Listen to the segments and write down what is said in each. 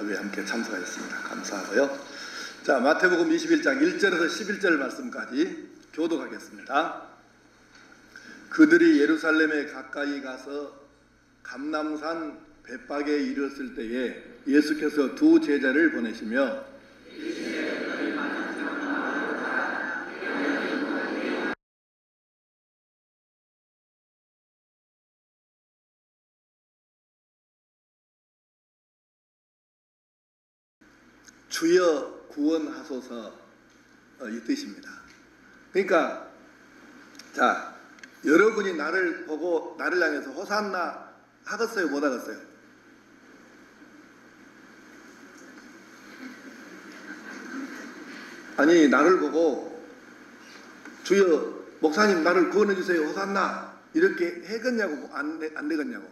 답에 함께 참석하셨습니다. 감사하고요. 자, 마태복음 21장 1절에서 11절 말씀까지 교독하겠습니다. 그들이 예루살렘에 가까이 가서 감람산 벳박에 이르렀을 때에 예수께서 두 제자를 보내시며 주여 구원하소서 이 뜻입니다. 그러니까 자, 여러분이 나를 보고 나를 향해서 호산나 하겠어요, 못 하겠어요? 아니, 나를 보고 주여 목사님 나를 구원해 주세요, 호산나 이렇게 해겠냐고, 안 되겠냐고.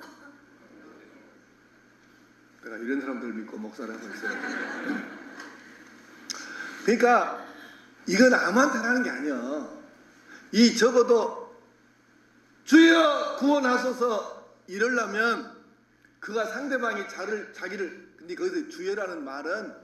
내가 이런 사람들 믿고 목사를 하고 있어요. 그러니까 이건 아무한테나 하는 게 아니야. 이 적어도 주여 구원하소서 이러려면 그가 상대방이 자기를 근데 거기서 주여라는 말은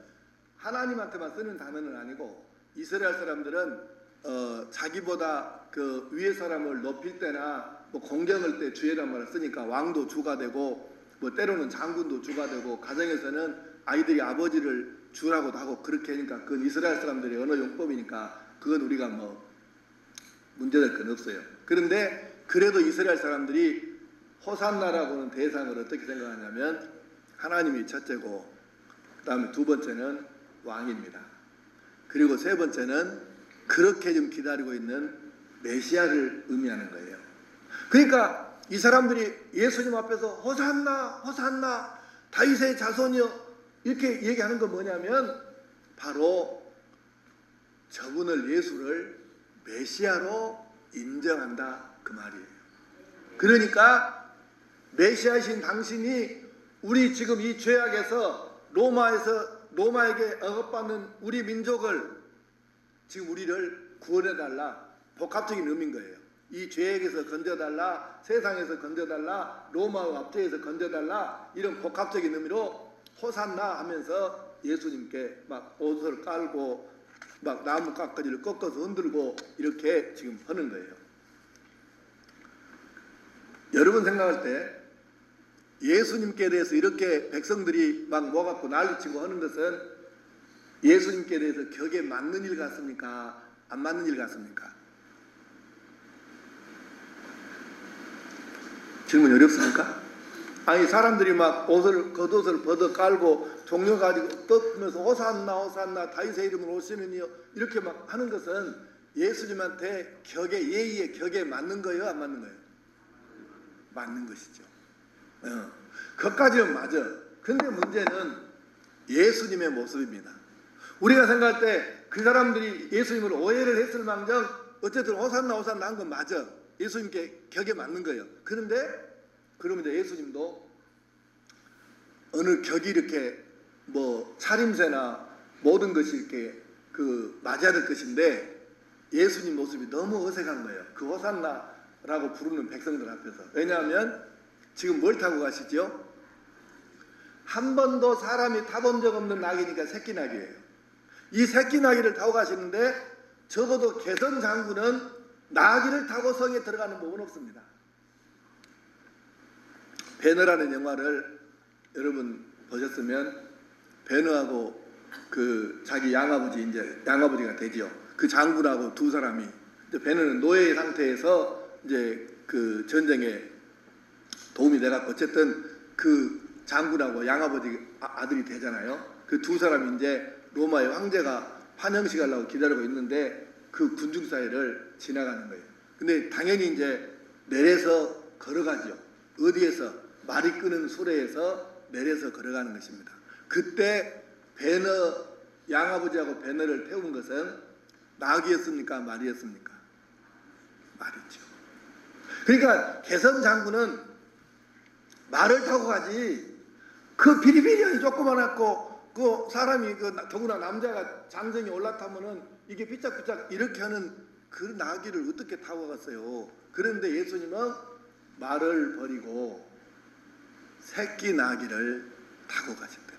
하나님한테만 쓰는 단어는 아니고 이스라엘 사람들은 자기보다 그 위의 사람을 높일 때나 뭐 공경할 때 주여라는 말을 쓰니까 왕도 주가 되고 뭐 때로는 장군도 주가 되고 가정에서는 아이들이 아버지를 주라고도 하고 그렇게 하니까 그건 이스라엘 사람들의 언어 용법이니까 그건 우리가 뭐 문제될 건 없어요. 그런데 그래도 이스라엘 사람들이 호산나라고는 대상을 어떻게 생각하냐면 하나님이 첫째고 그 다음에 두 번째는 왕입니다. 그리고 세 번째는 그렇게 좀 기다리고 있는 메시아를 의미하는 거예요. 그러니까 이 사람들이 예수님 앞에서 호산나 호산나 다윗의 자손이여 이렇게 얘기하는 건 뭐냐면 바로 저분을 예수를 메시아로 인정한다 그 말이에요. 그러니까 메시아이신 당신이 우리 지금 이 죄악에서 로마에게 억압받는 우리 민족을 지금 우리를 구원해달라 복합적인 의미인 거예요. 이 죄악에서 건져달라, 세상에서 건져달라, 로마의 압제에서 건져달라 이런 복합적인 의미로 호산나 하면서 예수님께 막 옷을 깔고 막 나무 깎아지를 꺾어서 흔들고 이렇게 지금 하는 거예요. 여러분 생각할 때 예수님께 대해서 이렇게 백성들이 막 모아갖고 난리치고 하는 것은 예수님께 대해서 격에 맞는 일 같습니까? 안 맞는 일 같습니까? 질문 어렵습니까? 아니 사람들이 막 겉옷을 벗어 깔고 종려 가지고 뜯으면서 호산나 호산나 다윗의 이름으로 오시느니요 이렇게 막 하는 것은 예수님한테 예의의 격에 맞는 거예요, 안 맞는 거예요? 맞는 것이죠. 그것까지는 맞아. 근데 문제는 예수님의 모습입니다. 우리가 생각할 때 그 사람들이 예수님을 오해를 했을 망정 어쨌든 호산나 호산나 한 건 맞아. 예수님께 격에 맞는 거예요. 그러면 예수님도 어느 격이 이렇게 뭐 차림새나 모든 것이 이렇게 맞아야 될 것인데 예수님 모습이 너무 어색한 거예요. 그 호산나라고 부르는 백성들 앞에서. 왜냐하면 지금 뭘 타고 가시죠? 한 번도 사람이 타본 적 없는 낙이니까 새끼 낙이에요. 이 새끼 낙이를 타고 가시는데 적어도 개선 장군은 나귀를 타고 성에 들어가는 법은 없습니다. 배너라는 영화를 여러분 보셨으면 배너하고 그 자기 양아버지가 되죠. 그 장군하고 두 사람이 배너는 노예 상태에서 이제 그 전쟁에 도움이 돼갖고 어쨌든 그 장군하고 양아버지 아들이 되잖아요. 그 두 사람이 이제 로마의 황제가 환영식 하려고 기다리고 있는데 그 군중 사이를 지나가는 거예요. 근데 당연히 이제 내려서 걸어가죠. 어디에서? 말이 끄는 수레에서 내려서 걸어가는 것입니다. 그때 양아버지하고 배너를 태운 것은 낙이었습니까? 말이었습니까? 말이죠. 그러니까 개선 장군은 말을 타고 가지 그 비리비리한 조그만하고 그 사람이 더구나 남자가 장정이 올라타면은 이게 삐짝삐짝 이렇게 하는 그 나귀를 어떻게 타고 갔어요? 그런데 예수님은 말을 버리고 새끼 나귀를 타고 가셨대요.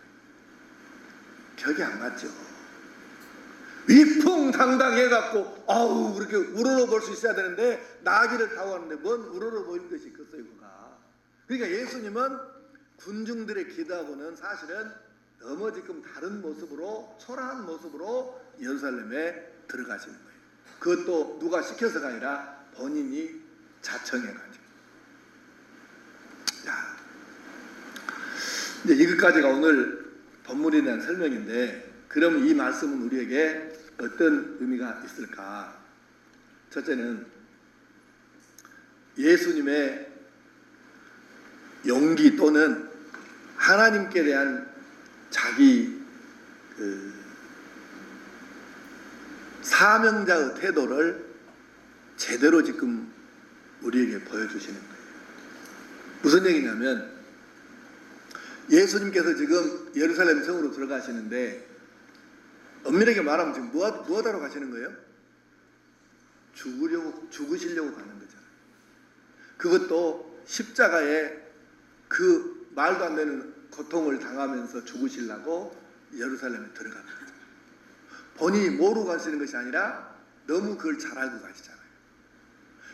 격이 안 맞죠. 위풍당당해갖고 아우 그렇게 우러러 볼 수 있어야 되는데 나귀를 타고 가는데 뭔 우러러 보이는 것이 있겠어요 그가. 그러니까 예수님은 군중들의 기도하고는 사실은 너무 지금 다른 모습으로 초라한 모습으로 예루살렘에 들어가시는 거예요. 그것도 누가 시켜서가 아니라 본인이 자청해가지고. 자, 이제 이것까지가 오늘 본문에 대한 설명인데, 그럼 이 말씀은 우리에게 어떤 의미가 있을까? 첫째는 예수님의 용기 또는 하나님께 대한 자기 사명자의 태도를 제대로 지금 우리에게 보여주시는 거예요. 무슨 얘기냐면 예수님께서 지금 예루살렘 성으로 들어가시는데 엄밀하게 말하면 지금 무엇하러 가시는 거예요? 죽으시려고 가는 거잖아요. 그것도 십자가에 그 말도 안 되는 고통을 당하면서 죽으시려고 예루살렘에 들어가는 거죠. 본인이 모르고 가시는 것이 아니라 너무 그걸 잘 알고 가시잖아요.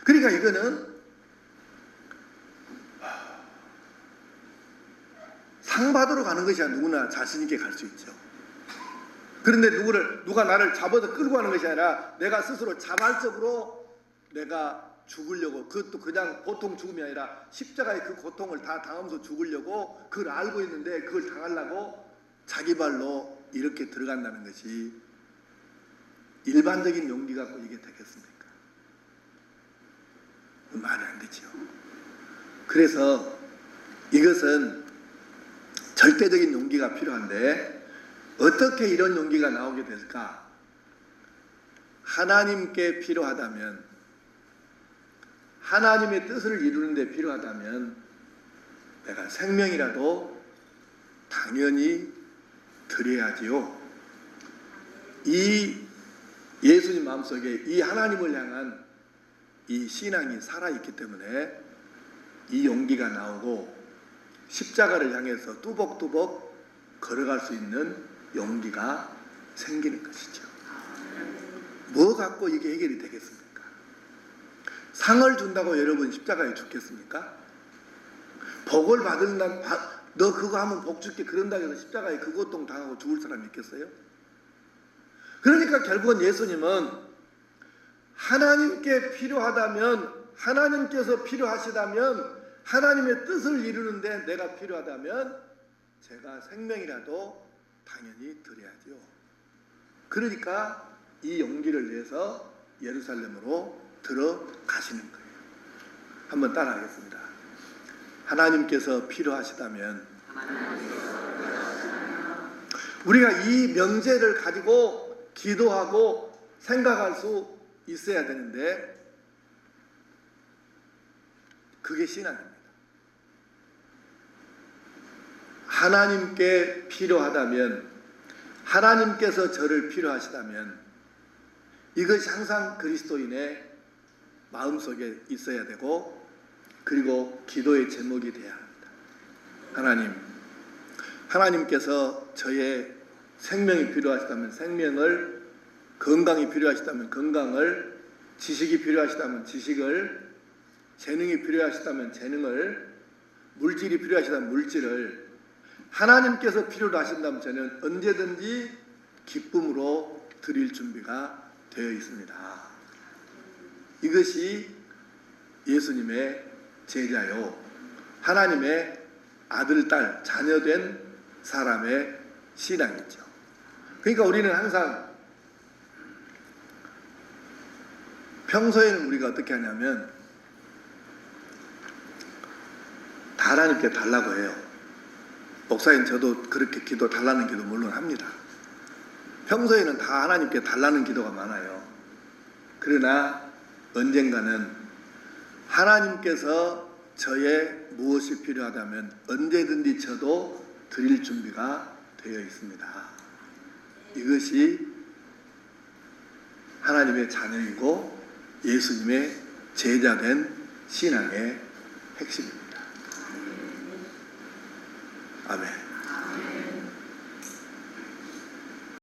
그러니까 이거는 상 받으러 가는 것이야. 누구나 자신 있게 갈 수 있죠. 그런데 누가 나를 잡아서 끌고 가는 것이 아니라 내가 스스로 자발적으로 내가 죽으려고, 그것도 그냥 보통 죽음이 아니라 십자가의 그 고통을 다 당하면서 죽으려고 그걸 알고 있는데 그걸 당하려고 자기 발로 이렇게 들어간다는 것이 일반적인 용기 갖고 이게 되겠습니까? 말이 안 되죠. 그래서 이것은 절대적인 용기가 필요한데 어떻게 이런 용기가 나오게 될까? 하나님께 필요하다면, 하나님의 뜻을 이루는 데 필요하다면 내가 생명이라도 당연히 드려야지요. 이 예수님 마음속에 이 하나님을 향한 이 신앙이 살아있기 때문에 이 용기가 나오고 십자가를 향해서 뚜벅뚜벅 걸어갈 수 있는 용기가 생기는 것이죠. 뭐 갖고 이게 해결이 되겠습니까? 상을 준다고 여러분 십자가에 죽겠습니까? 복을 받는다, 너 그거 하면 복 줄게 그런다고 해서 십자가에 그 고통 당하고 죽을 사람이 있겠어요? 그러니까 결국은 예수님은 하나님께 필요하다면, 하나님께서 필요하시다면, 하나님의 뜻을 이루는데 내가 필요하다면 제가 생명이라도 당연히 드려야죠. 그러니까 이 용기를 내서 예루살렘으로 들어가시는 거예요. 한번 따라하겠습니다. 하나님께서 필요하시다면, 우리가 이 명제를 가지고 기도하고 생각할 수 있어야 되는데 그게 신앙입니다. 하나님께 필요하다면, 하나님께서 저를 필요하시다면 이것이 항상 그리스도인의 마음속에 있어야 되고, 그리고 기도의 제목이 돼야 합니다. 하나님께서 저의 생명이 필요하시다면 생명을, 건강이 필요하시다면 건강을, 지식이 필요하시다면 지식을, 재능이 필요하시다면 재능을, 물질이 필요하시다면 물질을, 하나님께서 필요로 하신다면 저는 언제든지 기쁨으로 드릴 준비가 되어 있습니다. 이것이 예수님의 제자요, 하나님의 아들, 딸, 자녀된 사람의 신앙이죠. 그러니까 우리는 항상 평소에는 우리가 어떻게 하냐면 다 하나님께 달라고 해요. 목사님 저도 그렇게 기도 달라는 기도 물론 합니다. 평소에는 다 하나님께 달라는 기도가 많아요. 그러나 언젠가는 하나님께서 저의 무엇이 필요하다면 언제든지 저도 드릴 준비가 되어 있습니다. 이것이 하나님의 자녀이고 예수님의 제자된 신앙의 핵심입니다. 아멘.